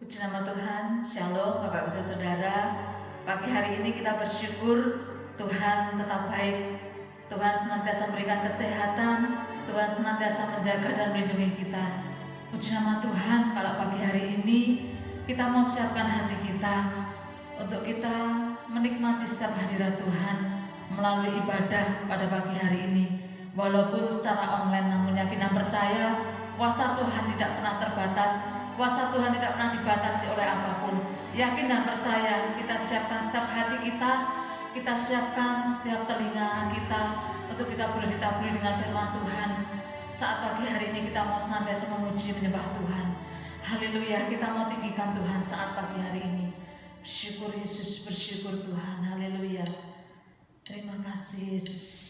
Puji nama Tuhan, Shalom Bapak Ibu Saudara. Pagi hari ini kita bersyukur Tuhan tetap baik. Tuhan senantiasa memberikan kesehatan, Tuhan senantiasa menjaga dan melindungi kita. Puji nama Tuhan, kalau pagi hari ini kita mau siapkan hati kita untuk kita menikmati setiap hadirat Tuhan melalui ibadah pada pagi hari ini. Walaupun secara online, namun yakin dan percaya kuasa Tuhan tidak pernah terbatas. Kuasa Tuhan tidak pernah dibatasi oleh apapun. Yakin dan percaya, kita siapkan setiap hati kita siapkan setiap telinga kita untuk kita boleh ditaburi dengan firman Tuhan. Saat pagi hari ini kita mau senantiasa memuji menyembah Tuhan. Haleluya, kita mau tinggikan Tuhan saat pagi hari ini. Bersyukur Yesus, bersyukur Tuhan. Haleluya. Terima kasih Yesus.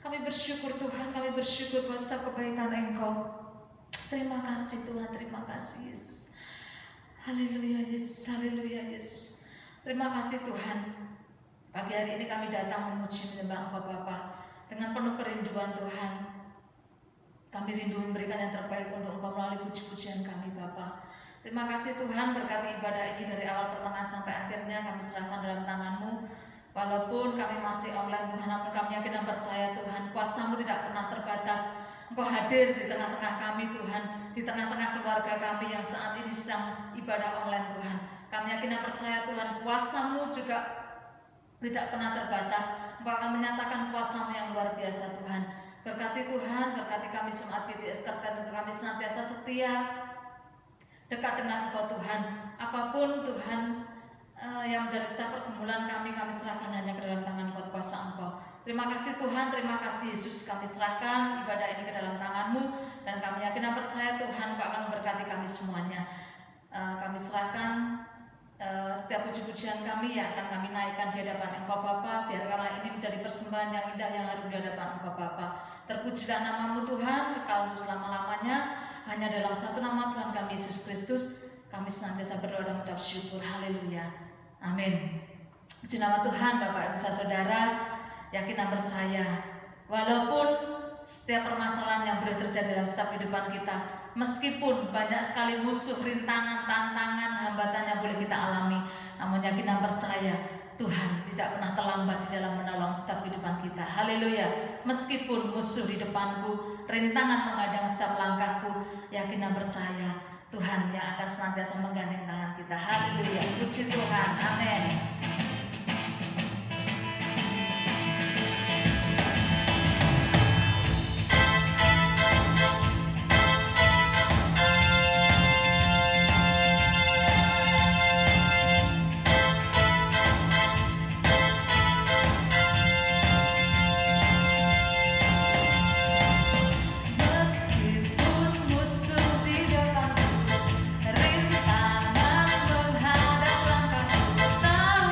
Kami bersyukur Tuhan, kami bersyukur buat setiap kebaikan Engkau. Terima kasih Tuhan, terima kasih Yesus. Haleluya Yesus, haleluya Yesus. Terima kasih Tuhan. Pagi hari ini kami datang memuji menyembah Engkau Bapa dengan penuh kerinduan Tuhan. Kami rindu memberikan yang terbaik untuk Engkau melalui puji-pujian kami Bapa. Terima kasih Tuhan, berkati ibadah ini dari awal pertengahan sampai akhirnya kami serahkan dalam tangan-Mu. Walaupun kami masih online Tuhan, namun kami yakin dan percaya Tuhan, kuasa-Mu tidak pernah terbatas. Engkau hadir di tengah-tengah kami Tuhan, di tengah-tengah keluarga kami yang saat ini sedang ibadah online Tuhan. Kami yakin dan percaya Tuhan, kuasa-Mu juga tidak pernah terbatas. Engkau akan menyatakan kuasa-Mu yang luar biasa Tuhan. Berkati Tuhan, berkati kami jemaat GTS Kerten untuk kami senantiasa setia, dekat dengan Engkau Tuhan. Apapun Tuhan yang menjadi setiap pergumulan kami serahkan hanya ke dalam tangan kuasa Engkau. Terima kasih Tuhan, terima kasih Yesus, kami serahkan ibadah ini ke dalam tangan-Mu, dan kami yakin dan percaya Tuhan Engkau akan memberkati kami semuanya. Kami serahkan setiap puji-pujian kami yang akan kami naikkan di hadapan Engkau Bapa. Biarkanlah ini menjadi persembahan yang indah yang harum di hadapan Engkau Bapa. Terpujilah nama-Mu Tuhan, kekal selama-lamanya. Hanya dalam satu nama Tuhan kami Yesus Kristus kami senantiasa berdoa dan mengucap syukur. Haleluya, amin. Puji nama Tuhan. Bapak Ibu Saudara, yakin dan percaya, walaupun setiap permasalahan yang boleh terjadi dalam setiap kehidupan kita, meskipun banyak sekali musuh, rintangan, tantangan, hambatan yang boleh kita alami, namun yakin dan percaya Tuhan tidak pernah terlambat di dalam menolong setiap kehidupan kita. Haleluya. Meskipun musuh di depanku, rintangan menghadang setiap langkahku, yakin dan percaya Tuhan yang akan senantiasa menggandeng tangan kita. Haleluya. Puji Tuhan. Amin. Rintangan menghadap langkahku, tahu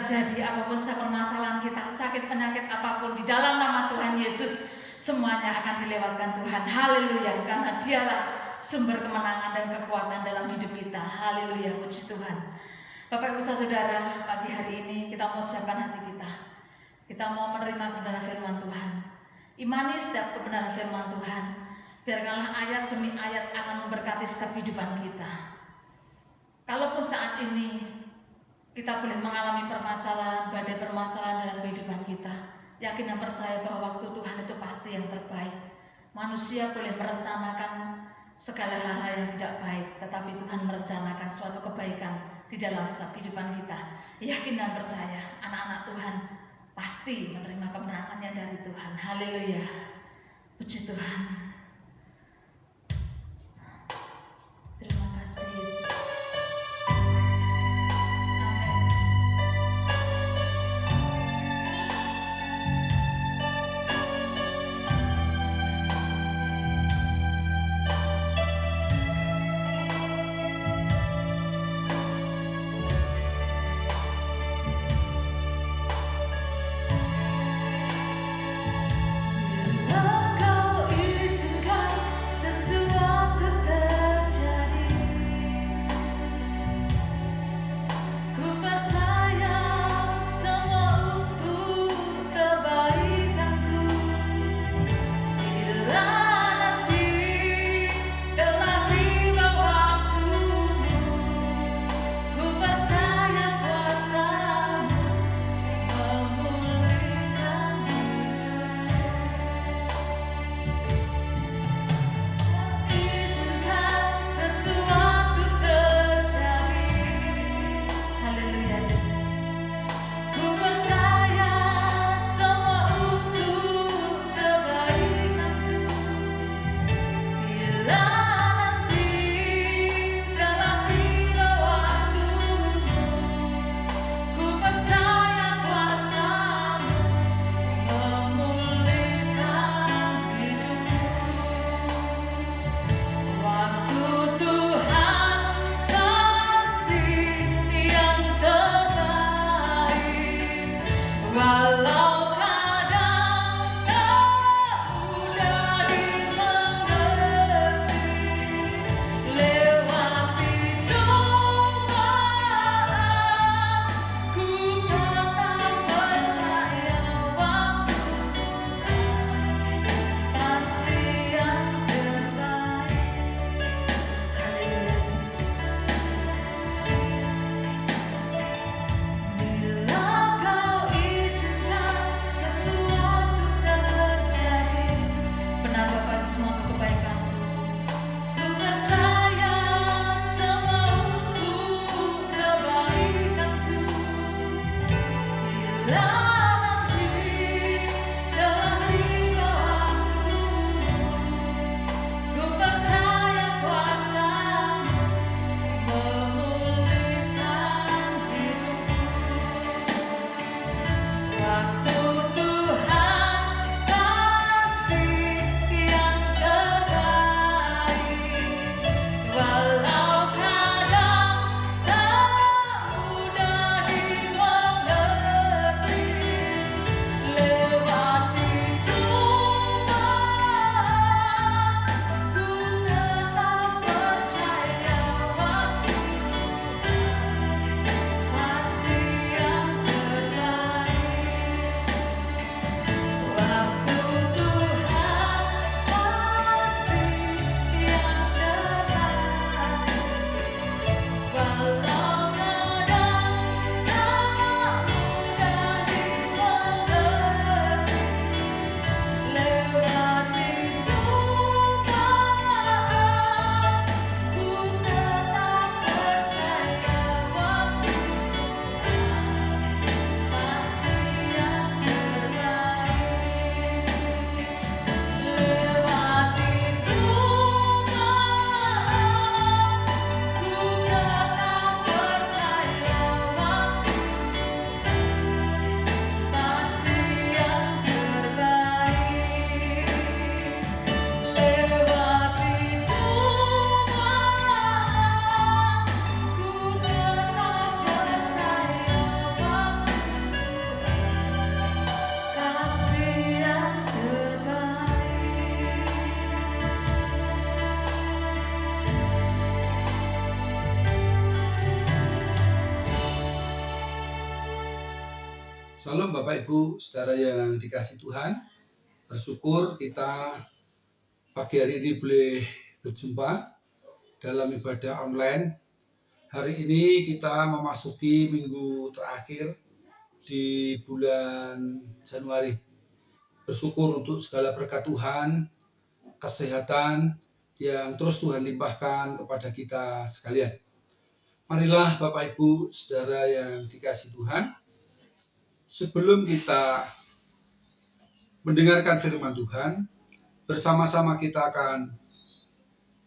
terjadi, apapun permasalahan kita, sakit penyakit apapun, di dalam nama Tuhan Yesus semuanya akan dilewatkan Tuhan. Haleluya, karena Dialah sumber kemenangan dan kekuatan dalam hidup kita. Haleluya, puji Tuhan. Bapak Ibu Saudara, pagi hari ini kita mau siapkan hati kita. Kita mau menerima kebenaran firman Tuhan. Imani setiap kebenaran firman Tuhan. Biarkanlah ayat demi ayat akan memberkati setiap kehidupan kita. Kalaupun saat ini kita boleh mengalami permasalahan, badai permasalahan dalam kehidupan kita, yakin dan percaya bahwa waktu Tuhan itu pasti yang terbaik. Manusia boleh merencanakan segala hal-hal yang tidak baik, tetapi Tuhan merencanakan suatu kebaikan di dalam setiap kehidupan kita. Yakin dan percaya, anak-anak Tuhan pasti menerima kemenangannya dari Tuhan. Haleluya, puji Tuhan. Terima kasih Yesus. Bila kau Salam Bapak Ibu, saudara yang dikasih Tuhan. Bersyukur kita pagi hari ini boleh berjumpa dalam ibadah online. Hari ini kita memasuki minggu terakhir di bulan Januari. Bersyukur untuk segala berkat Tuhan, kesehatan yang terus Tuhan limpahkan kepada kita sekalian. Marilah Bapak Ibu, saudara yang dikasih Tuhan, sebelum kita mendengarkan firman Tuhan, bersama-sama kita akan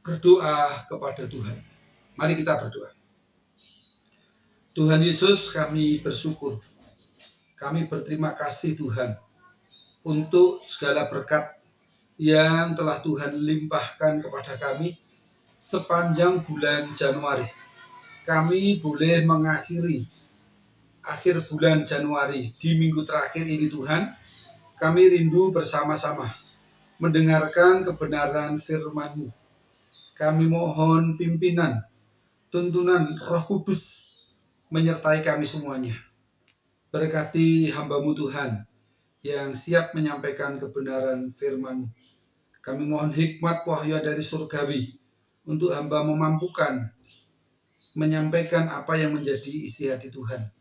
berdoa kepada Tuhan. Mari kita berdoa. Tuhan Yesus, kami bersyukur. Kami berterima kasih Tuhan untuk segala berkat yang telah Tuhan limpahkan kepada kami sepanjang bulan Januari. Kami boleh mengakhiri akhir bulan Januari di minggu terakhir ini Tuhan. Kami rindu bersama-sama mendengarkan kebenaran firman-Mu. Kami mohon pimpinan, tuntunan Roh Kudus menyertai kami semuanya. Berkati hamba-Mu Tuhan yang siap menyampaikan kebenaran firman-Mu. Kami mohon hikmat wahyu dari surgawi untuk hamba memampukan menyampaikan apa yang menjadi isi hati Tuhan.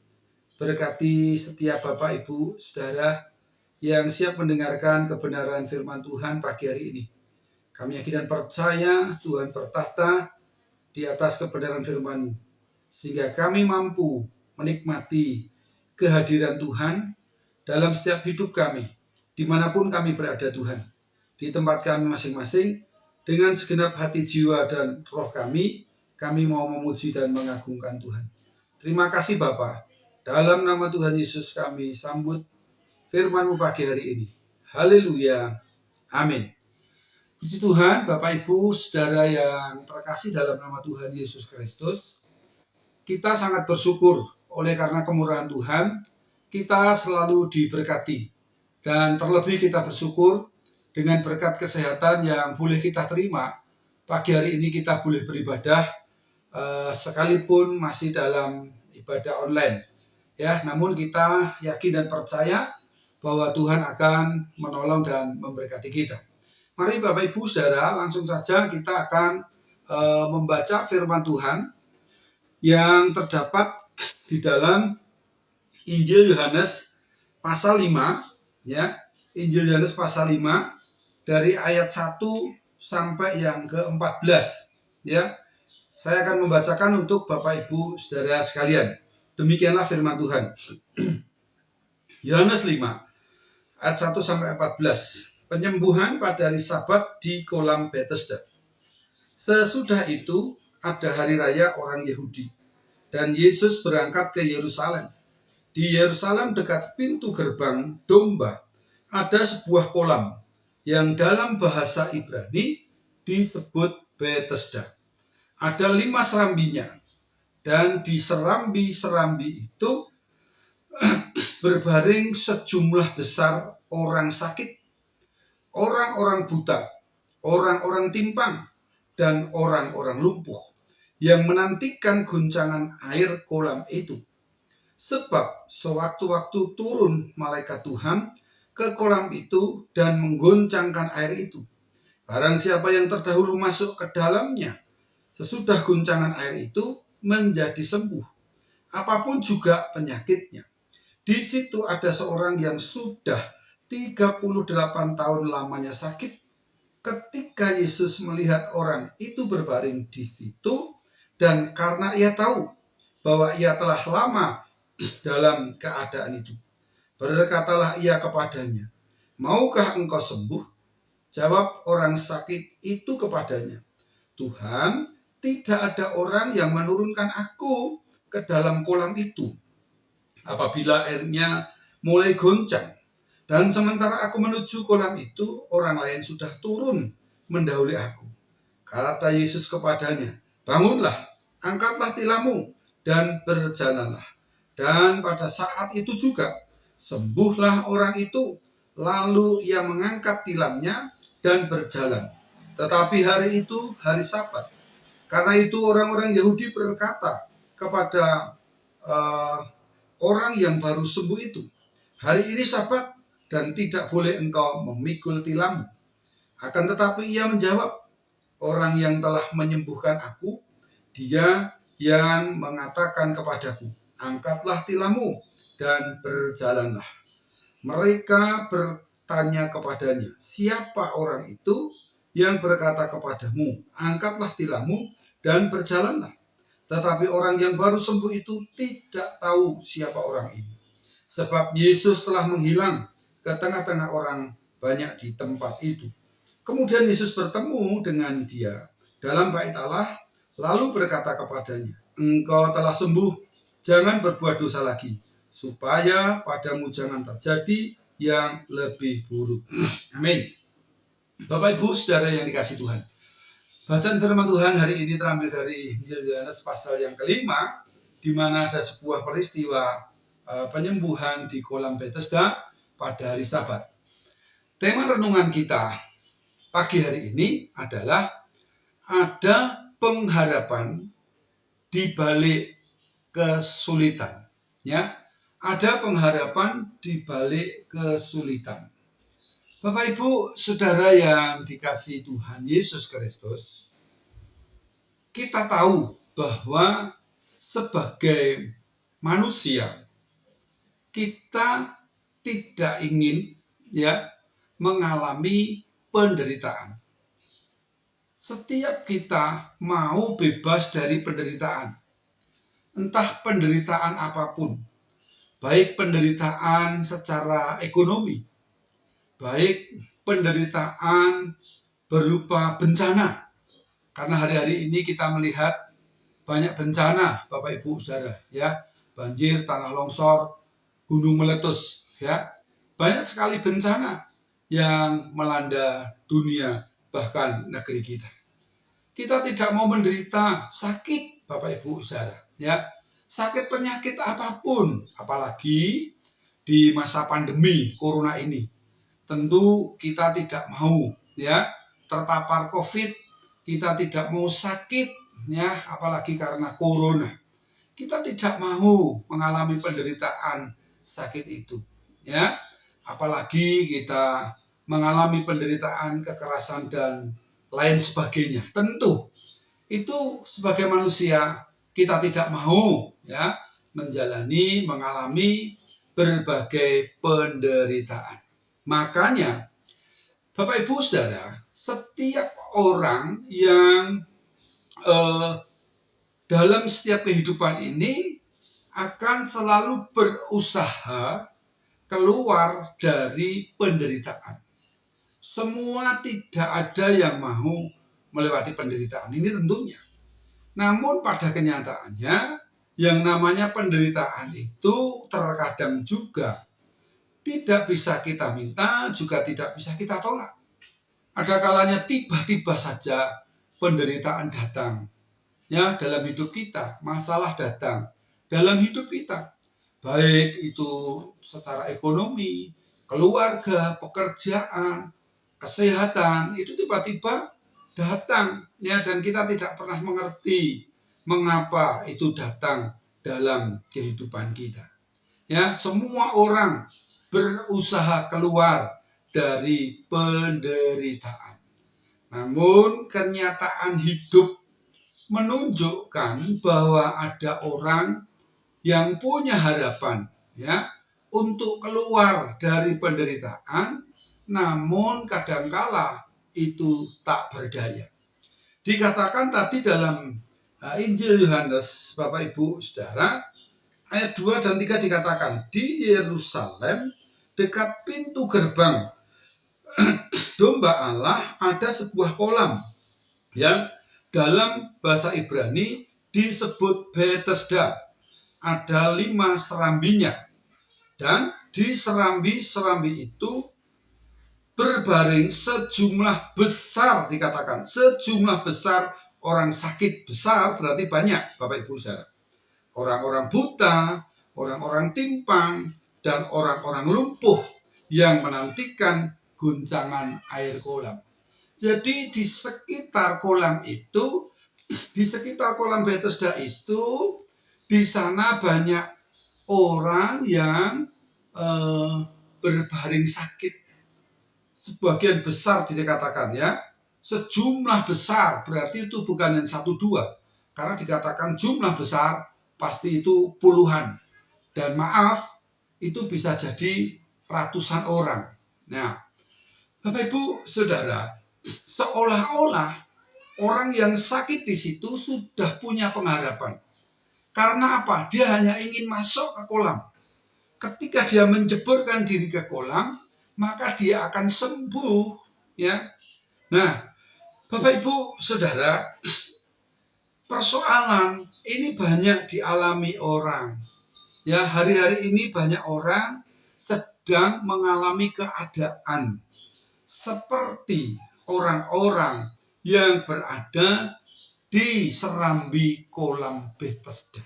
Berkati setiap Bapak, Ibu, Saudara yang siap mendengarkan kebenaran firman Tuhan pagi hari ini. Kami yakin dan percaya Tuhan bertahta di atas kebenaran firman-Mu, sehingga kami mampu menikmati kehadiran Tuhan dalam setiap hidup kami, dimanapun kami berada Tuhan, di tempat kami masing-masing, dengan segenap hati, jiwa, dan roh kami mau memuji dan mengagungkan Tuhan. Terima kasih Bapa. Dalam nama Tuhan Yesus kami sambut firman-Mu pagi hari ini. Haleluya. Amin. Puji Tuhan, Bapak Ibu, saudara yang terkasih dalam nama Tuhan Yesus Kristus. Kita sangat bersyukur oleh karena kemurahan Tuhan, kita selalu diberkati. Dan terlebih kita bersyukur dengan berkat kesehatan yang boleh kita terima. Pagi hari ini kita boleh beribadah sekalipun masih dalam ibadah online. Ya, namun kita yakin dan percaya bahwa Tuhan akan menolong dan memberkati kita. Mari Bapak Ibu Saudara, langsung saja kita akan membaca firman Tuhan yang terdapat di dalam Injil Yohanes pasal 5, ya. Injil Yohanes pasal 5 dari ayat 1 sampai yang ke-14, ya. Saya akan membacakan untuk Bapak Ibu Saudara sekalian. Demikianlah firman Tuhan. Yohanes 5 ayat 1 sampai 14. Penyembuhan pada hari Sabat di kolam Bethesda. Sesudah itu ada hari raya orang Yahudi dan Yesus berangkat ke Yerusalem. Di Yerusalem dekat pintu gerbang domba ada sebuah kolam yang dalam bahasa Ibrani disebut Bethesda. Ada 5 serambinya. Dan di serambi-serambi itu berbaring sejumlah besar orang sakit, orang-orang buta, orang-orang timpang, dan orang-orang lumpuh yang menantikan guncangan air kolam itu. Sebab sewaktu-waktu turun malaikat Tuhan ke kolam itu dan menggoncangkan air itu. Barang siapa yang terdahulu masuk ke dalamnya, sesudah guncangan air itu menjadi sembuh, apapun juga penyakitnya. Di situ ada seorang yang sudah 38 tahun lamanya sakit. Ketika Yesus melihat orang itu berbaring di situ, dan karena ia tahu bahwa ia telah lama dalam keadaan itu, berkatalah ia kepadanya, "Maukah engkau sembuh?" Jawab orang sakit itu kepadanya, "Tuhan, tidak ada orang yang menurunkan aku ke dalam kolam itu apabila airnya mulai goncang. Dan sementara aku menuju kolam itu, orang lain sudah turun mendahului aku." Kata Yesus kepadanya, "Bangunlah, angkatlah tilammu, dan berjalanlah." Dan pada saat itu juga, sembuhlah orang itu. Lalu ia mengangkat tilamnya dan berjalan. Tetapi hari itu hari Sabat. Karena itu orang-orang Yahudi berkata kepada orang yang baru sembuh itu, Hari ini Sabat dan tidak boleh engkau memikul tilammu. Akan tetapi ia menjawab, orang yang telah menyembuhkan aku, dia yang mengatakan kepadaku, angkatlah tilammu dan berjalanlah. Mereka bertanya kepadanya, siapa orang itu yang berkata kepadamu, angkatlah tilammu dan berjalanlah. Tetapi orang yang baru sembuh itu tidak tahu siapa orang ini, sebab Yesus telah menghilang ke tengah-tengah orang banyak di tempat itu. Kemudian Yesus bertemu dengan dia dalam bait Allah, lalu berkata kepadanya, engkau telah sembuh, jangan berbuat dosa lagi, supaya padamu jangan terjadi yang lebih buruk. Amin. Bapak Ibu Saudara yang dikasihi Tuhan, bacaan firman Tuhan hari ini terambil dari Injil Yohanes pasal yang kelima, di mana ada sebuah peristiwa penyembuhan di kolam Bethesda pada hari Sabat. Tema renungan kita pagi hari ini adalah ada pengharapan di balik kesulitan. Ya, ada pengharapan di balik kesulitan. Bapak Ibu Saudara yang dikasihi Tuhan Yesus Kristus, kita tahu bahwa sebagai manusia kita tidak ingin mengalami penderitaan. Setiap kita mau bebas dari penderitaan. Entah penderitaan apapun. Baik penderitaan secara ekonomi, baik penderitaan berupa bencana. Karena hari-hari ini kita melihat banyak bencana, Bapak Ibu Saudara, banjir, tanah longsor, gunung meletus, banyak sekali bencana yang melanda dunia, bahkan negeri kita. Kita tidak mau menderita sakit, Bapak Ibu Saudara, sakit penyakit apapun, apalagi di masa pandemi corona ini. Tentu kita tidak mau terpapar COVID, kita tidak mau sakit apalagi karena corona. Kita tidak mau mengalami penderitaan sakit itu, apalagi kita mengalami penderitaan kekerasan dan lain sebagainya. Tentu itu sebagai manusia kita tidak mau mengalami berbagai penderitaan. Makanya Bapak Ibu Saudara, setiap orang yang dalam setiap kehidupan ini akan selalu berusaha keluar dari penderitaan. Semua tidak ada yang mau melewati penderitaan ini tentunya. Namun pada kenyataannya yang namanya penderitaan itu terkadang juga tidak bisa kita minta, juga tidak bisa kita tolak. Ada kalanya tiba-tiba saja penderitaan datang dalam hidup kita, masalah datang dalam hidup kita, baik itu secara ekonomi, keluarga, pekerjaan, kesehatan, itu tiba-tiba datang dan kita tidak pernah mengerti mengapa itu datang dalam kehidupan kita. Semua orang berusaha keluar dari penderitaan. Namun kenyataan hidup menunjukkan bahwa ada orang yang punya harapan untuk keluar dari penderitaan, namun kadangkala itu tak berdaya. Dikatakan tadi dalam Injil Yohanes, Bapak Ibu Saudara, ayat 2 dan 3 dikatakan, di Yerusalem dekat pintu gerbang domba Allah ada sebuah kolam yang dalam bahasa Ibrani disebut Bethesda. Ada 5 serambinya, dan di serambi-serambi itu berbaring sejumlah besar, dikatakan sejumlah besar orang sakit. Besar berarti banyak, Bapak Ibu Saudara. Orang-orang buta, orang-orang timpang, dan orang-orang lumpuh yang menantikan guncangan air kolam. Jadi di sekitar kolam itu, di sekitar kolam Bethesda itu, di sana banyak orang yang eh, berbaring sakit. Sebagian besar dikatakan ya, sejumlah besar, berarti itu bukan yang 1-2, karena dikatakan jumlah besar pasti itu puluhan, dan maaf itu bisa jadi ratusan orang. Nah, Bapak Ibu Saudara, seolah-olah orang yang sakit di situ sudah punya pengharapan. Karena apa? Dia hanya ingin masuk ke kolam. Ketika dia menjeburkan diri ke kolam, maka dia akan sembuh, ya. Nah, Bapak Ibu Saudara, persoalan ini banyak dialami orang. Ya, hari-hari ini banyak orang sedang mengalami keadaan seperti orang-orang yang berada di serambi kolam Bethesda.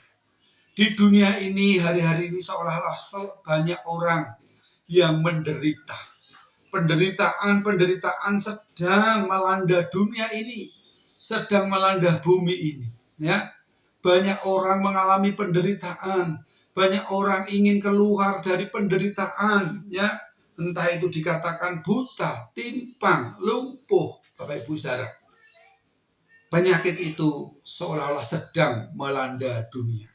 Di dunia ini hari-hari ini seolah-olah banyak orang yang menderita. Penderitaan sedang melanda dunia ini, sedang melanda bumi ini. Ya, banyak orang mengalami penderitaan, banyak orang ingin keluar dari penderitaan. Ya, entah itu dikatakan buta, timpang, lumpuh, Bapak Ibu Saudara. Penyakit itu seolah-olah sedang melanda dunia.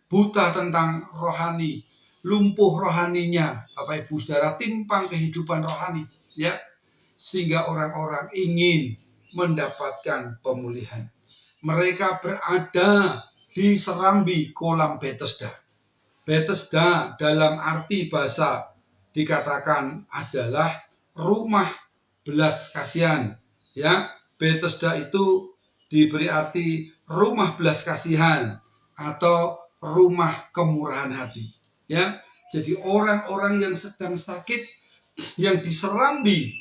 Buta tentang rohani, lumpuh rohaninya, Bapak Ibu Saudara, timpang kehidupan rohani, ya, sehingga orang-orang ingin mendapatkan pemulihan. Mereka berada di serambi kolam Bethesda. Bethesda dalam arti bahasa dikatakan adalah rumah belas kasihan, ya. Bethesda itu diberi arti rumah belas kasihan atau rumah kemurahan hati, ya. Jadi orang-orang yang sedang sakit yang diserambi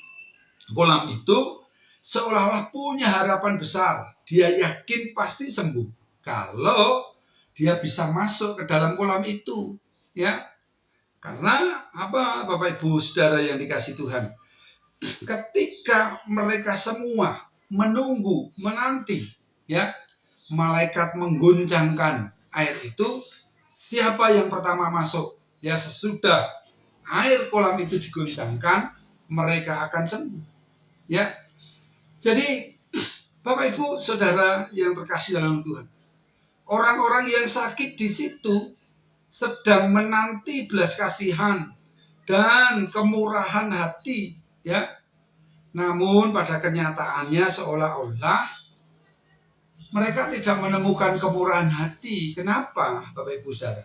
kolam itu seolah-olah punya harapan besar. Dia yakin pasti sembuh kalau dia bisa masuk ke dalam kolam itu, ya. Karena apa, Bapak Ibu Saudara yang dikasih Tuhan? Ketika mereka semua menunggu, menanti, ya, malaikat mengguncangkan air itu, siapa yang pertama masuk? Ya, sesudah air kolam itu diguncangkan, mereka akan sembuh. Ya, jadi Bapak Ibu Saudara yang terkasih dalam Tuhan, orang-orang yang sakit di situ sedang menanti belas kasihan dan kemurahan hati, ya. Namun pada kenyataannya seolah-olah mereka tidak menemukan kemurahan hati. Kenapa, Bapak Ibu Saudara?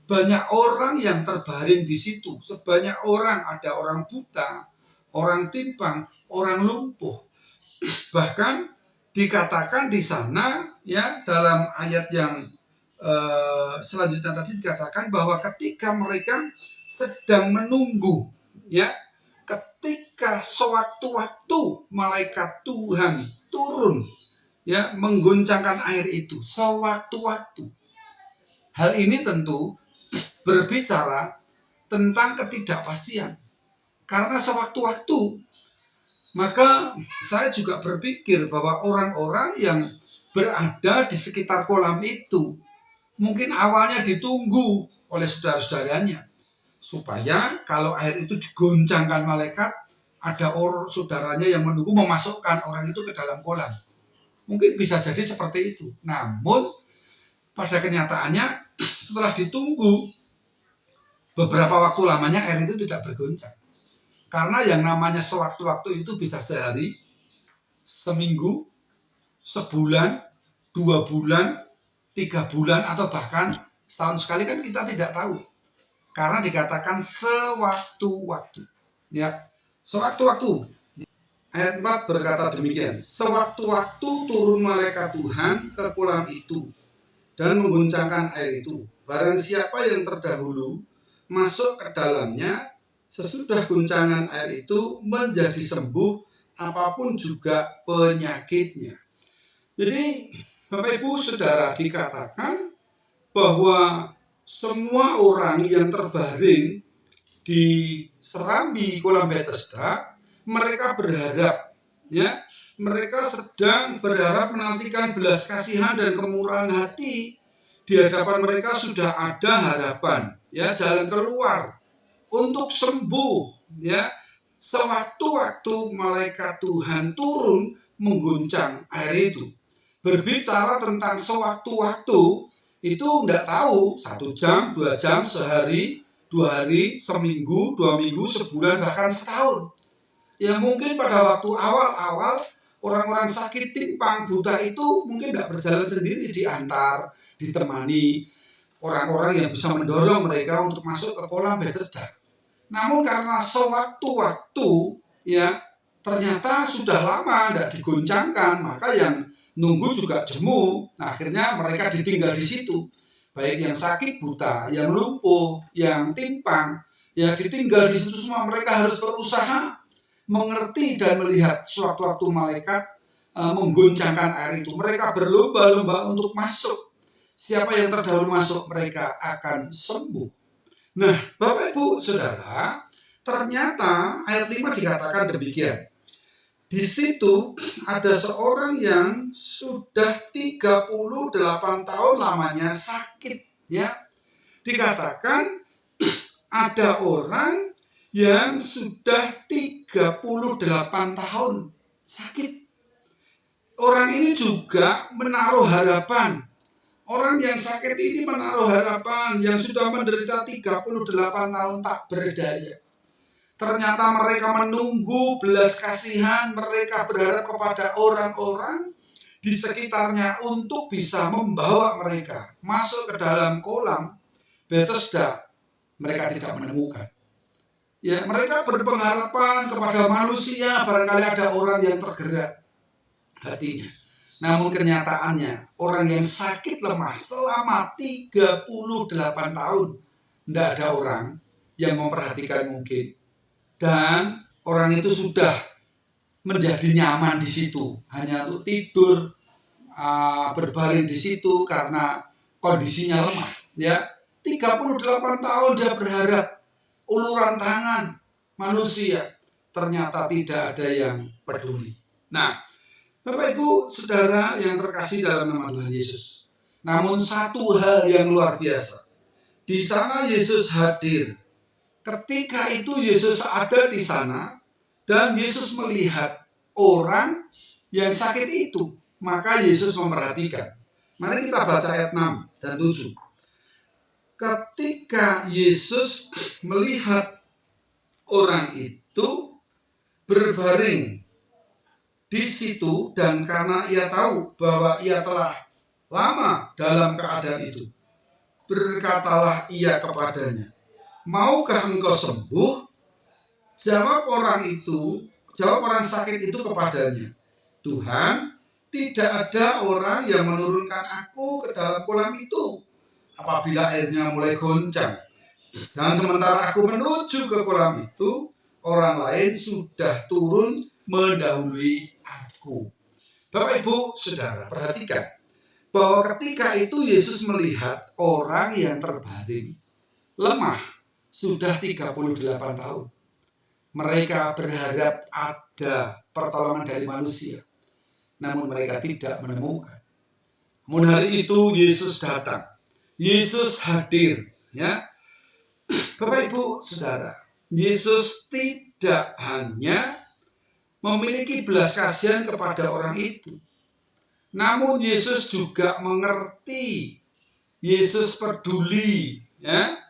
Banyak orang yang terbaring di situ. Sebanyak orang, ada orang buta, orang timpang, orang lumpuh. Bahkan dikatakan di sana, ya, dalam ayat yang selanjutnya tadi dikatakan bahwa ketika mereka sedang menunggu, ya, ketika sewaktu-waktu malaikat Tuhan turun, ya, mengguncangkan air itu sewaktu-waktu. Hal ini tentu berbicara tentang ketidakpastian. Karena sewaktu-waktu, maka saya juga berpikir bahwa orang-orang yang berada di sekitar kolam itu mungkin awalnya ditunggu oleh saudara-saudaranya, supaya kalau air itu digoncangkan malaikat, ada orang saudaranya yang menunggu memasukkan orang itu ke dalam kolam. Mungkin bisa jadi seperti itu. Namun pada kenyataannya setelah ditunggu beberapa waktu lamanya, air itu tidak bergoncang. Karena yang namanya sewaktu-waktu itu bisa sehari, seminggu, sebulan, 2 bulan, 3 bulan, atau bahkan setahun sekali, kan kita tidak tahu. Karena dikatakan sewaktu-waktu. Ya, sewaktu-waktu. Ayat 4 berkata demikian. Sewaktu-waktu turun malaikat Tuhan ke kolam itu dan mengguncangkan air itu. Barang siapa yang terdahulu masuk ke dalamnya, sesudah guncangan air itu menjadi sembuh apapun juga penyakitnya. Jadi Bapak Ibu Saudara, dikatakan bahwa semua orang yang terbaring di serambi kolam Bethesda, mereka berharap, ya, mereka sedang berharap menantikan belas kasihan dan kemurahan hati di hadapan mereka sudah ada harapan, ya, jalan keluar untuk sembuh, ya. Sewaktu-waktu malaikat Tuhan turun mengguncang air itu. Berbicara tentang sewaktu-waktu itu enggak tahu 1 jam, 2 jam, sehari, 2 hari, seminggu, 2 minggu, sebulan, bahkan setahun. Ya mungkin pada waktu awal-awal orang-orang sakit timpang buta itu mungkin tidak berjalan sendiri, diantar, ditemani orang-orang yang bisa mendorong mereka untuk masuk ke kolam Bethesda. Namun karena sewaktu-waktu, ya, ternyata sudah lama tidak digoncangkan, maka yang nunggu juga jemu. Nah, akhirnya mereka ditinggal di situ. Baik yang sakit buta, yang lumpuh, yang timpang, ya ditinggal di situ semua. Mereka harus berusaha mengerti dan melihat sewaktu-waktu malaikat menggoncangkan air itu. Mereka berlomba-lomba untuk masuk. Siapa yang terdahulu masuk, mereka akan sembuh. Nah, Bapak Ibu Saudara, ternyata ayat 5 dikatakan demikian. Di situ ada seorang yang sudah 38 tahun lamanya sakit, ya. Dikatakan ada orang yang sudah 38 tahun sakit. Orang ini juga menaruh harapan. Orang yang sakit ini menaruh harapan, yang sudah menderita 38 tahun tak berdaya. Ternyata mereka menunggu belas kasihan, mereka berharap kepada orang-orang di sekitarnya untuk bisa membawa mereka masuk ke dalam kolam Bethesda. Mereka tidak menemukan. Ya, mereka berpengharapan kepada manusia, barangkali ada orang yang tergerak hatinya. Namun kenyataannya, orang yang sakit lemah selama 38 tahun, tidak ada orang yang memperhatikan mungkin. Dan orang itu sudah menjadi nyaman di situ, hanya untuk tidur, berbaring di situ karena kondisinya lemah. Ya, 38 tahun dia berharap uluran tangan manusia, ternyata tidak ada yang peduli. Nah, Bapak Ibu Saudara yang terkasih dalam nama Tuhan Yesus. Namun satu hal yang luar biasa. Di sana Yesus hadir. Ketika itu Yesus ada di sana dan Yesus melihat orang yang sakit itu, maka Yesus memperhatikan. Mari kita baca ayat 6 dan 7. Ketika Yesus melihat orang itu berbaring di situ dan karena ia tahu bahwa ia telah lama dalam keadaan itu, berkatalah ia kepadanya, "Maukah engkau sembuh?" Jawab orang sakit itu kepadanya, "Tuhan, tidak ada orang yang menurunkan aku ke dalam kolam itu apabila airnya mulai goncang. Dan sementara aku menuju ke kolam itu, orang lain sudah turun mendahului aku." Bapak Ibu Saudara, perhatikan bahwa ketika itu Yesus melihat orang yang terbaring lemah sudah 38 tahun. Mereka berharap ada pertolongan dari manusia, namun mereka tidak menemukan. Namun hari itu Yesus datang. Yesus hadir, ya. Bapak Ibu Saudara, Yesus tidak hanya memiliki belas kasihan kepada orang itu, namun Yesus juga mengerti. Yesus peduli, ya,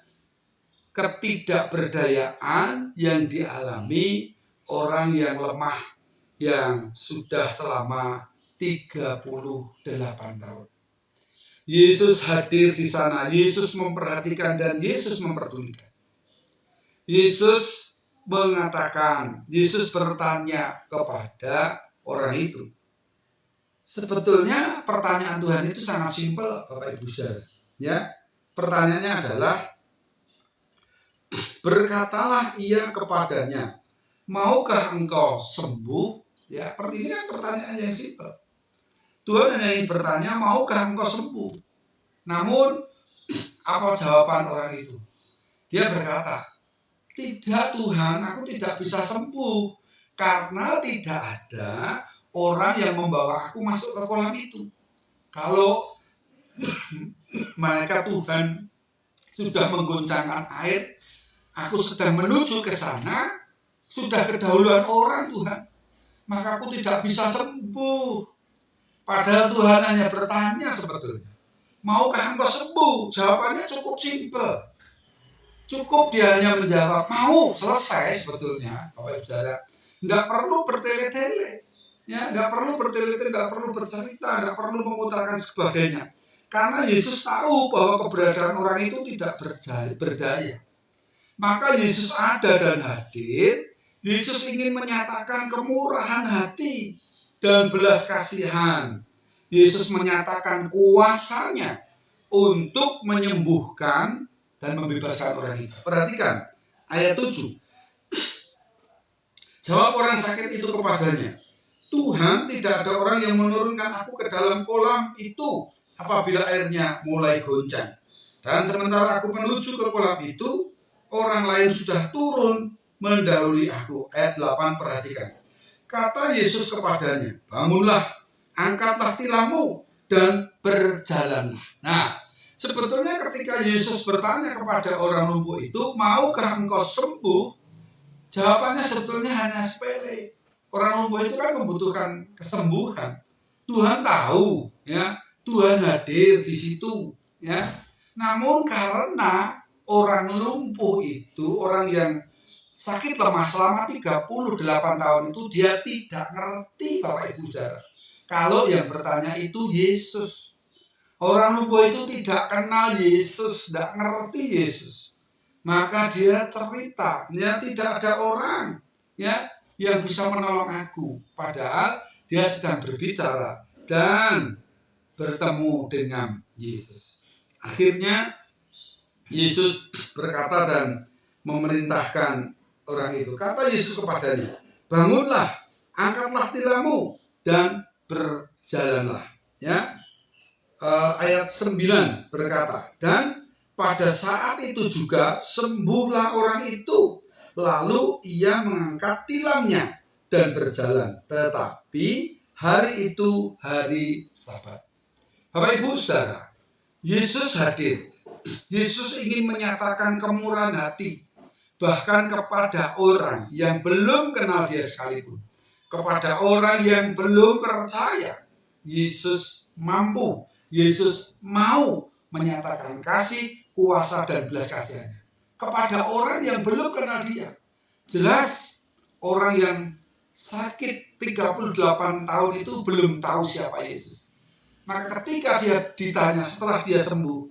ketidakberdayaan yang dialami orang yang lemah yang sudah selama 38 tahun. Yesus hadir di sana, Yesus memperhatikan dan Yesus memperdulikan. Yesus mengatakan, Yesus bertanya kepada orang itu. Sebetulnya pertanyaan Tuhan itu sangat simpel, Bapak Ibu Saudara. Ya, pertanyaannya adalah, berkatalah ia kepadanya, "Maukah engkau sembuh?" Ya, ini kan pertanyaan yang simpel. Tuhan hanya ingin bertanya, maukah engkau sembuh? Namun, apa jawaban orang itu? Dia berkata, "Tidak Tuhan, aku tidak bisa sembuh. Karena tidak ada orang yang membawa aku masuk ke kolam itu." Kalau Malaikat Tuhan sudah menggoncangkan air. Aku sedang menuju ke sana, sudah kedahuluan orang Tuhan. Maka aku tidak bisa sembuh. Padahal Tuhan hanya bertanya sebetulnya, maukah engkau sembuh? Jawabannya cukup simpel. Cukup dia hanya menjawab, mau, selesai sebetulnya. Bapak Ibu Saudara, nggak perlu bertele-tele. Ya, nggak perlu bertele-tele, nggak perlu bercerita, nggak perlu mengutarakan sebagainya. Karena Yesus tahu bahwa keberadaan orang itu tidak berdaya. Maka Yesus ada dan hadir. Yesus ingin menyatakan kemurahan hati dan belas kasihan. Yesus menyatakan kuasanya untuk menyembuhkan dan membebaskan orang itu. Perhatikan ayat 7. Jawab orang sakit itu kepadanya, Tuhan, tidak ada orang yang menurunkan aku ke dalam kolam itu apabila airnya mulai goncang. Dan sementara aku menuju ke kolam itu, orang lain sudah turun mendahului aku. Ayat 8, perhatikan. Kata Yesus kepadanya, bangunlah, angkatlah tilammu, dan berjalanlah. Nah, sebetulnya ketika Yesus bertanya kepada orang lumpuh itu, maukah engkau sembuh? Jawabannya sebetulnya hanya sepele. Orang lumpuh itu kan membutuhkan kesembuhan. Tuhan tahu, ya, Tuhan hadir di situ, ya. Namun karena orang lumpuh itu, orang yang sakit lemah selama 38 tahun itu, dia tidak ngerti, Bapak Ibu Saudara. Kalau yang bertanya itu Yesus. Orang lumpuh itu tidak kenal Yesus, tidak ngerti Yesus. Maka dia cerita, ya, tidak ada orang, ya, yang bisa menolong aku. Padahal dia sedang berbicara dan bertemu dengan Yesus. Akhirnya Yesus berkata dan memerintahkan orang itu. Kata Yesus kepadanya, bangunlah, angkatlah tilammu, dan berjalanlah. Ya, ayat 9 berkata, dan pada saat itu juga sembuhlah orang itu. Lalu ia mengangkat tilamnya dan berjalan. Tetapi hari itu hari Sabat. Bapak Ibu Saudara, Yesus hadir. Yesus ingin menyatakan kemurahan hati. Bahkan kepada orang yang belum kenal dia sekalipun. Kepada orang yang belum percaya. Yesus mampu. Yesus mau menyatakan kasih, kuasa, dan belas kasihannya kepada orang yang belum kenal dia. Jelas orang yang sakit 38 tahun itu belum tahu siapa Yesus. Maka ketika dia ditanya setelah dia sembuh,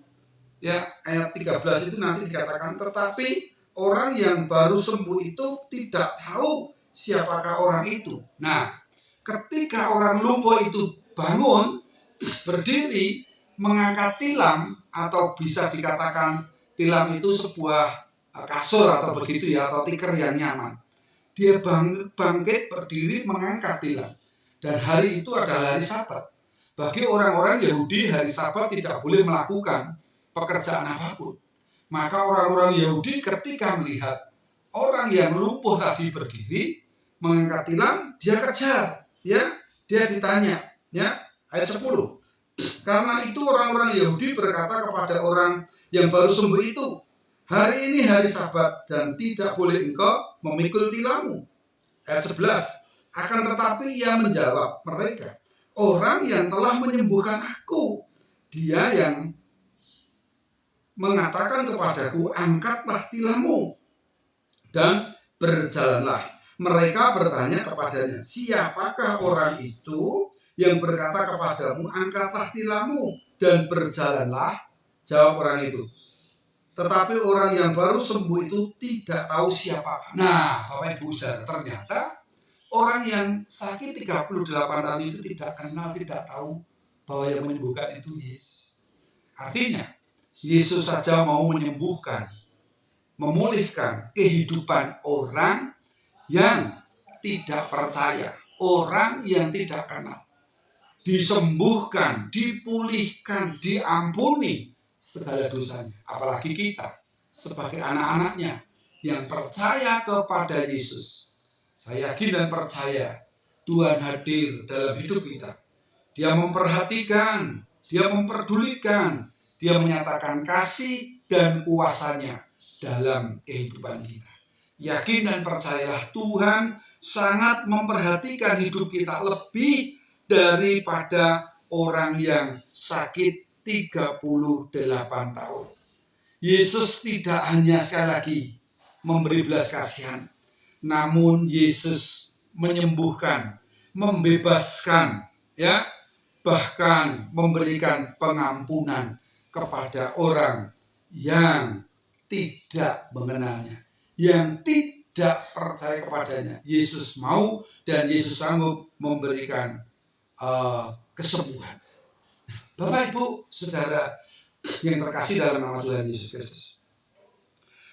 ya, ayat 13 itu nanti dikatakan, tetapi orang yang baru sembuh itu tidak tahu siapakah orang itu. Nah, ketika orang lumpuh itu bangun, berdiri, mengangkat tilam, atau bisa dikatakan tilam itu sebuah kasur atau begitu ya, atau tikar yang nyaman. Dia bangkit, berdiri, mengangkat tilam. Dan hari itu adalah hari Sabat. Bagi orang-orang Yahudi, hari Sabat tidak boleh melakukan pekerjaan apapun. Maka orang-orang Yahudi ketika melihat orang yang lumpuh tadi berdiri, mengangkat tilam, dia kejar, ya, dia ditanya, ya, ayat 10. Karena itu orang-orang Yahudi berkata kepada orang yang baru sembuh itu, hari ini hari Sabat dan tidak boleh engkau memikul tilammu. Ayat 11. Akan tetapi ia menjawab mereka, orang yang telah menyembuhkan aku, dia yang mengatakan kepadaku, angkatlah tilammu dan berjalanlah. Mereka bertanya kepadanya, siapakah orang itu yang berkata kepadamu, angkatlah tilammu dan berjalanlah? Jawab orang itu, tetapi orang yang baru sembuh itu tidak tahu siapa. Nah, Bapak Ibu Saudara, ternyata orang yang sakit 38 tahun itu tidak kenal, tidak tahu bahwa yang menyembuhkan itu Yesus. Artinya, Yesus saja mau menyembuhkan, memulihkan kehidupan orang yang tidak percaya, orang yang tidak kenal. Disembuhkan, dipulihkan, diampuni segala dosanya. Apalagi kita sebagai anak-anaknya yang percaya kepada Yesus. Saya yakin dan percaya Tuhan hadir dalam hidup kita. Dia memperhatikan dia memperdulikan, dia menyatakan kasih dan kuasanya dalam kehidupan kita. Yakin dan percayalah, Tuhan sangat memperhatikan hidup kita lebih daripada orang yang sakit 38 tahun. Yesus tidak hanya sekali lagi memberi belas kasihan, namun Yesus menyembuhkan, membebaskan, ya, bahkan memberikan pengampunan kepada orang yang tidak mengenalnya, yang tidak percaya kepadanya. Yesus mau dan Yesus sanggup memberikan kesembuhan. Bapak, Ibu, Saudara yang terkasih dalam nama Tuhan Yesus Kristus,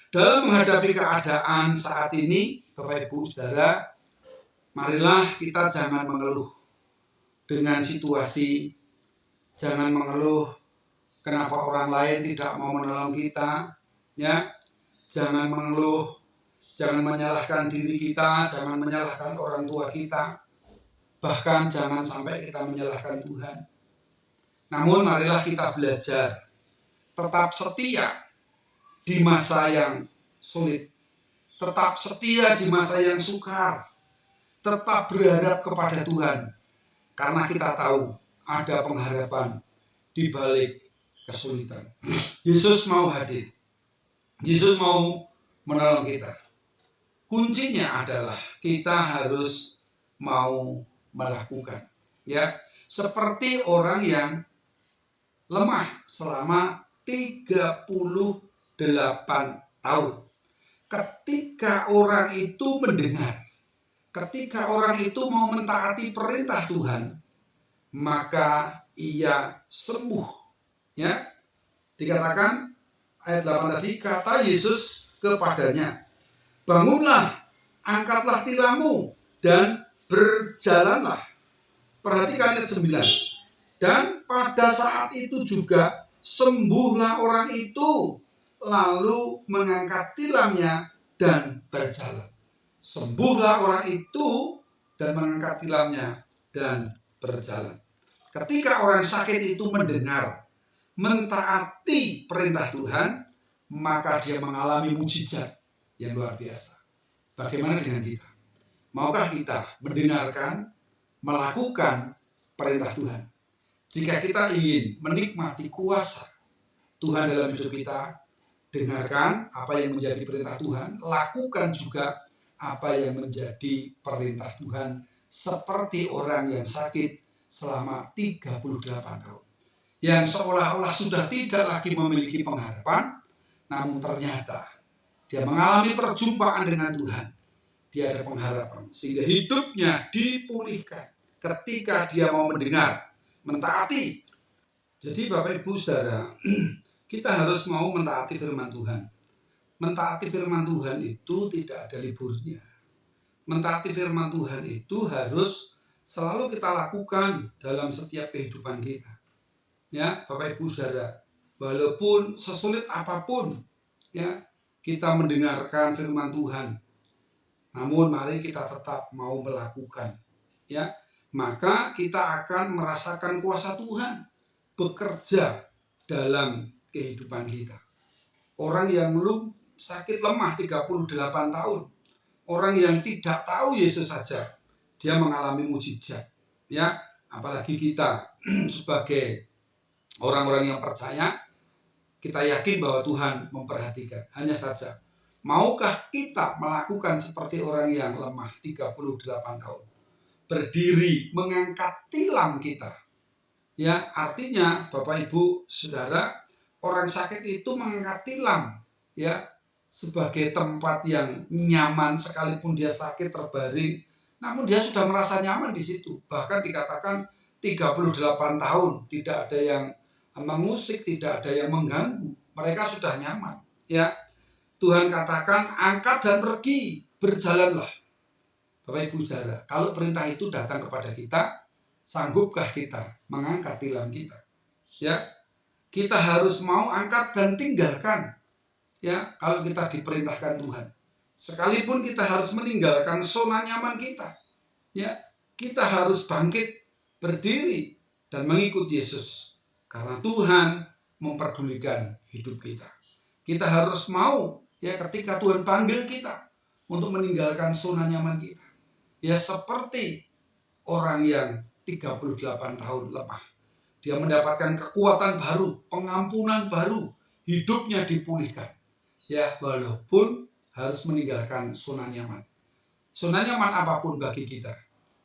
dalam menghadapi keadaan saat ini, Bapak, Ibu, Saudara, marilah kita jangan mengeluh dengan situasi, jangan mengeluh kenapa orang lain tidak mau menolong kita, ya. Jangan mengeluh, jangan menyalahkan diri kita, jangan menyalahkan orang tua kita, bahkan jangan sampai kita menyalahkan Tuhan. Namun marilah kita belajar tetap setia di masa yang sulit, tetap setia di masa yang sukar, tetap berharap kepada Tuhan, karena kita tahu ada pengharapan di balik kesulitan. Yesus mau hadir. Yesus mau menolong kita. Kuncinya adalah kita harus mau melakukan. Ya, seperti orang yang lemah selama 38 tahun. Ketika orang itu mendengar, ketika orang itu mau mentaati perintah Tuhan, maka ia sembuh. Ya, dikatakan ayat 8 tadi, kata Yesus kepadanya, bangunlah, angkatlah tilammu, dan berjalanlah. Perhatikan ayat 9. Dan pada saat itu juga sembuhlah orang itu, lalu mengangkat tilamnya dan berjalan. Sembuhlah orang itu dan mengangkat tilamnya dan berjalan. Ketika orang sakit itu mendengar, mentaati perintah Tuhan, maka dia mengalami mujizat yang luar biasa. Bagaimana dengan kita? Maukah kita mendengarkan, melakukan perintah Tuhan? Jika kita ingin menikmati kuasa Tuhan dalam hidup kita, dengarkan apa yang menjadi perintah Tuhan, lakukan juga apa yang menjadi perintah Tuhan, seperti orang yang sakit selama 38 tahun. Yang seolah-olah sudah tidak lagi memiliki pengharapan, namun ternyata dia mengalami perjumpaan dengan Tuhan. Dia ada pengharapan, sehingga hidupnya dipulihkan ketika dia mau mendengar, mentaati. Jadi Bapak Ibu Saudara, kita harus mau mentaati firman Tuhan. Mentaati firman Tuhan itu tidak ada liburnya. Mentaati firman Tuhan itu harus selalu kita lakukan dalam setiap kehidupan kita. Ya, Bapak Ibu Saudara, walaupun sesulit apapun, ya, kita mendengarkan firman Tuhan, namun mari kita tetap mau melakukan, ya, maka kita akan merasakan kuasa Tuhan bekerja dalam kehidupan kita. Orang yang belum sakit lemah 38 tahun, orang yang tidak tahu Yesus saja, dia mengalami mujizat, ya, apalagi kita sebagai orang-orang yang percaya, kita yakin bahwa Tuhan memperhatikan. Hanya saja, maukah kita melakukan seperti orang yang lemah 38 tahun? Berdiri mengangkat tilam kita. Ya, artinya Bapak Ibu Saudara, orang sakit itu mengangkat tilam, ya, sebagai tempat yang nyaman sekalipun dia sakit terbaring, namun dia sudah merasa nyaman di situ. Bahkan dikatakan 38 tahun tidak ada yang mengusik, tidak ada yang mengganggu. Mereka sudah nyaman, ya. Tuhan katakan angkat dan pergi, berjalanlah. Bapak Ibu Saudara, kalau perintah itu datang kepada kita, sanggupkah kita mengangkat tilam kita? Ya, kita harus mau angkat dan tinggalkan. Ya, kalau kita diperintahkan Tuhan, sekalipun kita harus meninggalkan zona nyaman kita, ya, kita harus bangkit, berdiri dan mengikut Yesus. Karena Tuhan memperdulikan hidup kita. Kita harus mau ya ketika Tuhan panggil kita untuk meninggalkan zona nyaman kita. Ya seperti orang yang 38 tahun lemah. Dia mendapatkan kekuatan baru, pengampunan baru, hidupnya dipulihkan. Ya walaupun harus meninggalkan zona nyaman. Zona nyaman apapun bagi kita.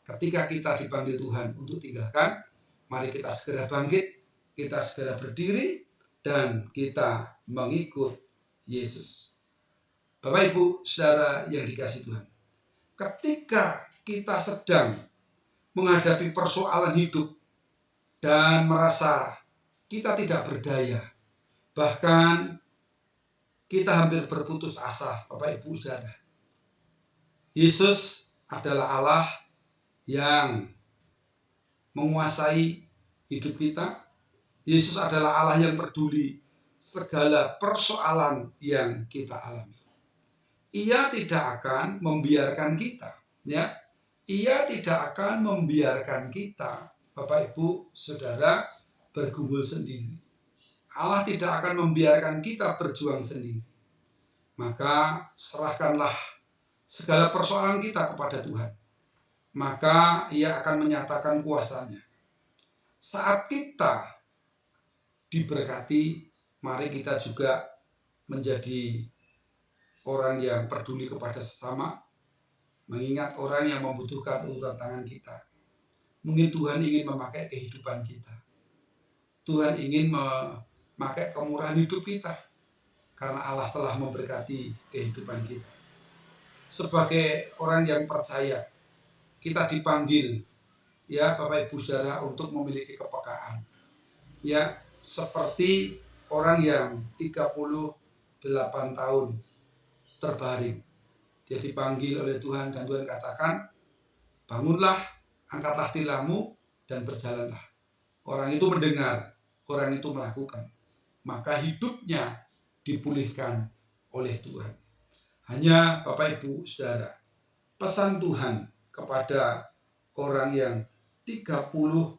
Ketika kita dipanggil Tuhan untuk tinggalkan, mari kita segera bangkit, kita segera berdiri, dan kita mengikut Yesus. Bapak Ibu, saudara yang dikasihi Tuhan, ketika kita sedang menghadapi persoalan hidup dan merasa kita tidak berdaya, bahkan kita hampir berputus asa, Bapak Ibu, saudara, Yesus adalah Allah yang menguasai hidup kita. Yesus adalah Allah yang peduli segala persoalan yang kita alami. Ia tidak akan membiarkan kita, ya. Ia tidak akan membiarkan kita, Bapak Ibu, Saudara, bergumul sendiri. Allah tidak akan membiarkan kita berjuang sendiri. Maka serahkanlah segala persoalan kita kepada Tuhan. Maka Ia akan menyatakan kuasa-Nya. Saat kita diberkati, mari kita juga menjadi orang yang peduli kepada sesama, mengingat orang yang membutuhkan uluran tangan kita. Mungkin Tuhan ingin memakai kehidupan kita. Tuhan ingin memakai kemurahan hidup kita, karena Allah telah memberkati kehidupan kita. Sebagai orang yang percaya, kita dipanggil, ya Bapak Ibu Saudara, untuk memiliki kepekaan. Ya, seperti orang yang 38 tahun terbaring. Dia dipanggil oleh Tuhan dan Tuhan katakan, bangunlah, angkatlah tilammu dan berjalanlah. Orang itu mendengar, orang itu melakukan. Maka hidupnya dipulihkan oleh Tuhan. Hanya Bapak Ibu Saudara, pesan Tuhan kepada orang yang 38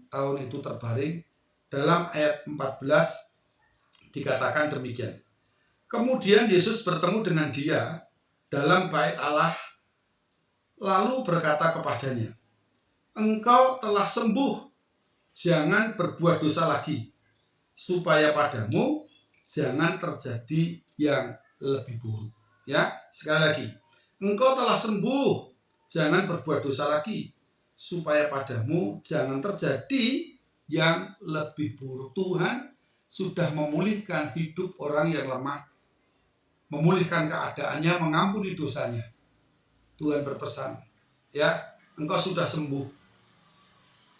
tahun itu terbaring, dalam ayat 14 dikatakan demikian. Kemudian Yesus bertemu dengan dia dalam bait Allah, lalu berkata kepadanya, engkau telah sembuh, jangan berbuat dosa lagi, supaya padamu jangan terjadi yang lebih buruk. Ya, sekali lagi, engkau telah sembuh, jangan berbuat dosa lagi, supaya padamu jangan terjadi yang lebih buruk. Tuhan sudah memulihkan hidup orang yang lemah, memulihkan keadaannya, mengampuni dosanya. Tuhan berpesan, ya, engkau sudah sembuh,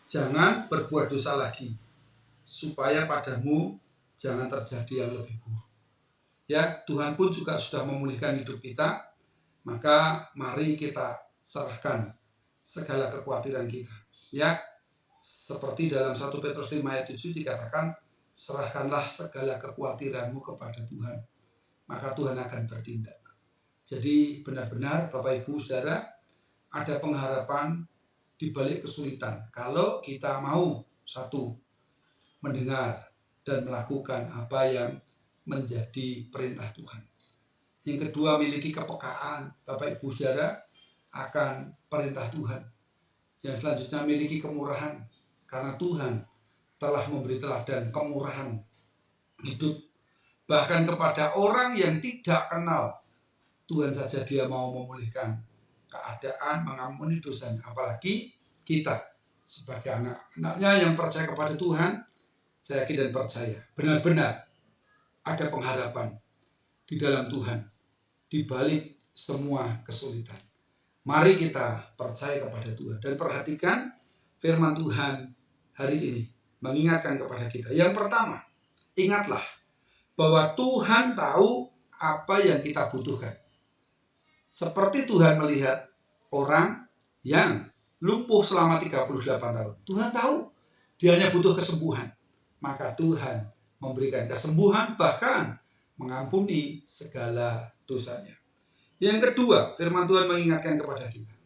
jangan berbuat dosa lagi, supaya padamu jangan terjadi yang lebih buruk. Ya, Tuhan pun juga sudah memulihkan hidup kita, maka mari kita serahkan segala kekhawatiran kita. Ya, seperti dalam 1 Petrus 5 ayat 7 dikatakan, serahkanlah segala kekhawatiranmu kepada Tuhan, maka Tuhan akan bertindak. Jadi benar-benar Bapak Ibu Saudara, ada pengharapan di balik kesulitan. Kalau kita mau, satu, mendengar dan melakukan apa yang menjadi perintah Tuhan. Yang kedua, miliki kepekaan Bapak Ibu Saudara akan perintah Tuhan. Yang selanjutnya, miliki kemurahan, karena Tuhan telah memberi teladan kemurahan hidup. Bahkan kepada orang yang tidak kenal Tuhan saja dia mau memulihkan keadaan, mengampuni dosanya. Apalagi kita sebagai anak-anaknya yang percaya kepada Tuhan, saya yakin dan percaya benar-benar ada pengharapan di dalam Tuhan di balik semua kesulitan. Mari kita percaya kepada Tuhan dan perhatikan firman Tuhan hari ini mengingatkan kepada kita. Yang pertama, ingatlah bahwa Tuhan tahu apa yang kita butuhkan. Seperti Tuhan melihat orang yang lumpuh selama 38 tahun. Tuhan tahu dia hanya butuh kesembuhan. Maka Tuhan memberikan kesembuhan, bahkan mengampuni segala dosanya. Yang kedua, firman Tuhan mengingatkan kepada kita.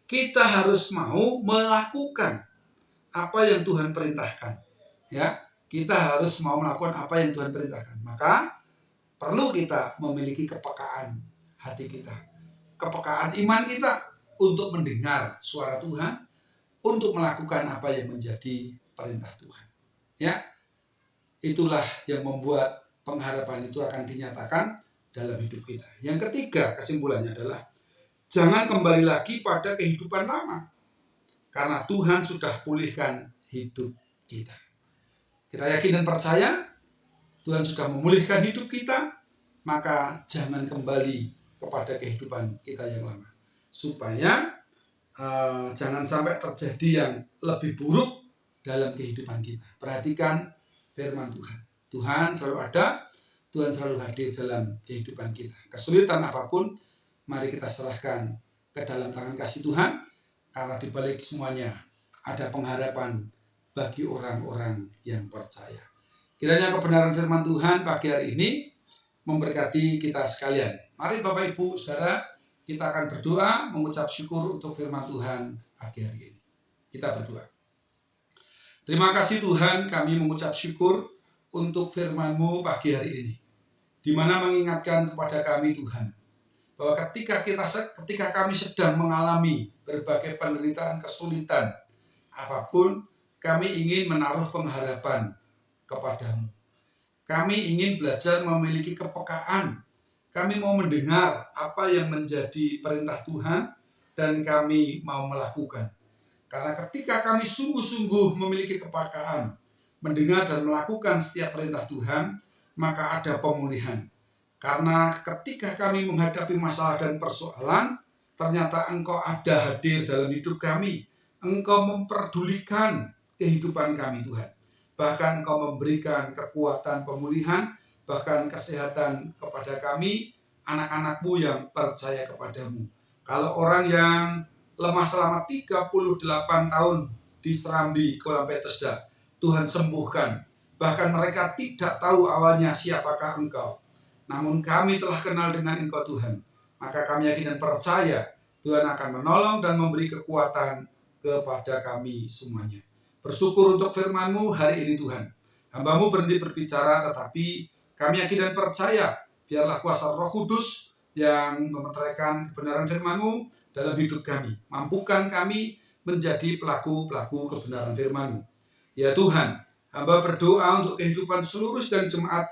Kita harus mau melakukan apa yang Tuhan perintahkan. Ya, kita harus mau melakukan apa yang Tuhan perintahkan. Maka perlu kita memiliki kepekaan hati kita, kepekaan iman kita untuk mendengar suara Tuhan, untuk melakukan apa yang menjadi perintah Tuhan. Ya, itulah yang membuat pengharapan itu akan dinyatakan dalam hidup kita. Yang ketiga, kesimpulannya adalah jangan kembali lagi pada kehidupan lama, karena Tuhan sudah pulihkan hidup kita. Kita yakin dan percaya Tuhan sudah memulihkan hidup kita, maka jangan kembali kepada kehidupan kita yang lama, supaya jangan sampai terjadi yang lebih buruk dalam kehidupan kita. Perhatikan firman Tuhan. Tuhan selalu ada, Tuhan selalu hadir dalam kehidupan kita. Kesulitan apapun, mari kita serahkan ke dalam tangan kasih Tuhan, karena di balik semuanya ada pengharapan bagi orang-orang yang percaya. Kiranya kebenaran firman Tuhan pagi hari ini memberkati kita sekalian. Mari Bapak Ibu Saudara, kita akan berdoa mengucap syukur untuk firman Tuhan pagi hari ini. Kita berdoa. Terima kasih Tuhan, kami mengucap syukur untuk firman-Mu pagi hari ini, di mana mengingatkan kepada kami Tuhan, bahwa ketika kami sedang mengalami berbagai penderitaan, kesulitan, apapun, kami ingin menaruh pengharapan kepadamu. Kami ingin belajar memiliki kepekaan. Kami mau mendengar apa yang menjadi perintah Tuhan dan kami mau melakukan. Karena ketika kami sungguh-sungguh memiliki kepekaan, mendengar dan melakukan setiap perintah Tuhan, maka ada pemulihan. Karena ketika kami menghadapi masalah dan persoalan, ternyata Engkau ada hadir dalam hidup kami. Engkau memperdulikan kehidupan kami Tuhan. Bahkan Engkau memberikan kekuatan pemulihan, bahkan kesehatan kepada kami, anak-anak-Mu yang percaya kepadamu. Kalau orang yang lemah selama 38 tahun di Serambi, Kolam Bethesda, Tuhan sembuhkan. Bahkan mereka tidak tahu awalnya siapakah Engkau. Namun kami telah kenal dengan Engkau Tuhan. Maka kami yakin dan percaya Tuhan akan menolong dan memberi kekuatan kepada kami semuanya. Bersyukur untuk firman-Mu hari ini Tuhan. Hamba-Mu berhenti berbicara, tetapi kami yakin dan percaya biarlah kuasa Roh Kudus yang memeteraikan kebenaran firman-Mu dalam hidup kami. Mampukan kami menjadi pelaku-pelaku kebenaran firman-Mu. Ya Tuhan, hamba berdoa untuk kehidupan seluruh dan jemaat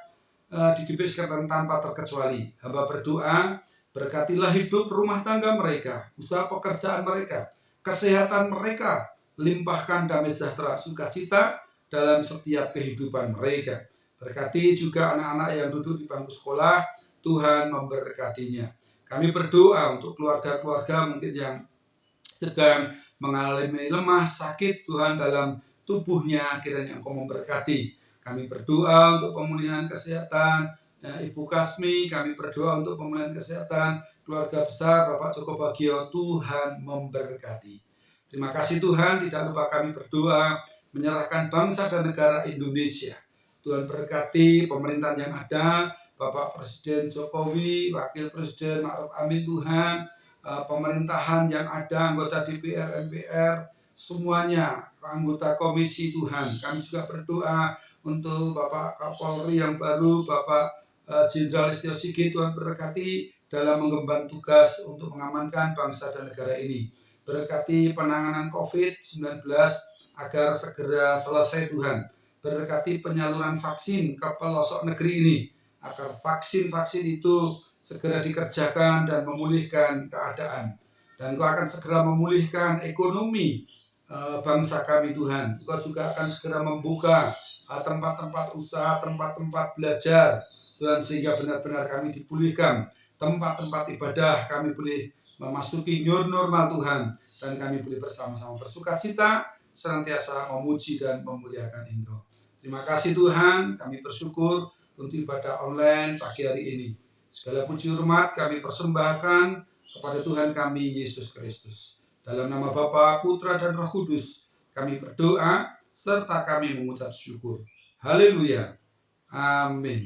di GBI Sekatan tanpa terkecuali. Hamba berdoa, berkatilah hidup rumah tangga mereka, usaha pekerjaan mereka, kesehatan mereka, limpahkan damai sejahtera sukacita dalam setiap kehidupan mereka. Berkati juga anak-anak yang duduk di bangku sekolah, Tuhan memberkatinya. Kami berdoa untuk keluarga-keluarga mungkin yang sedang mengalami lemah, sakit, Tuhan dalam tubuhnya, kiranya Engkau memberkati. Kami berdoa untuk pemulihan kesehatan Ibu Kasmi, kami berdoa untuk pemulihan kesehatan keluarga besar Bapak Joko Bagio, Tuhan memberkati. Terima kasih Tuhan, tidak lupa kami berdoa menyerahkan bangsa dan negara Indonesia. Tuhan berkati pemerintahan yang ada, Bapak Presiden Jokowi, Wakil Presiden Ma'ruf Amin Tuhan, pemerintahan yang ada, anggota DPR, MPR, semuanya, anggota komisi Tuhan. Kami juga berdoa untuk Bapak Kapolri yang baru, Bapak Jenderal Listio Sigit, Tuhan berkati dalam mengemban tugas untuk mengamankan bangsa dan negara ini. Berkati penanganan COVID-19 agar segera selesai Tuhan. Berkati penyaluran vaksin ke pelosok negeri ini, agar vaksin-vaksin itu segera dikerjakan dan memulihkan keadaan. Dan Engkau akan segera memulihkan ekonomi bangsa kami Tuhan. Engkau juga akan segera membuka tempat-tempat usaha, tempat-tempat belajar Tuhan, sehingga benar-benar kami dipulihkan. Tempat-tempat ibadah kami boleh memasuki new normal Tuhan, dan kami boleh bersama-sama bersukacita, senantiasa memuji dan memuliakan Engkau. Terima kasih Tuhan, kami bersyukur untuk ibadah online pagi hari ini. Segala puji hormat kami persembahkan kepada Tuhan kami Yesus Kristus. Dalam nama Bapa, Putra dan Roh Kudus kami berdoa serta kami mengucap syukur. Haleluya. Amin.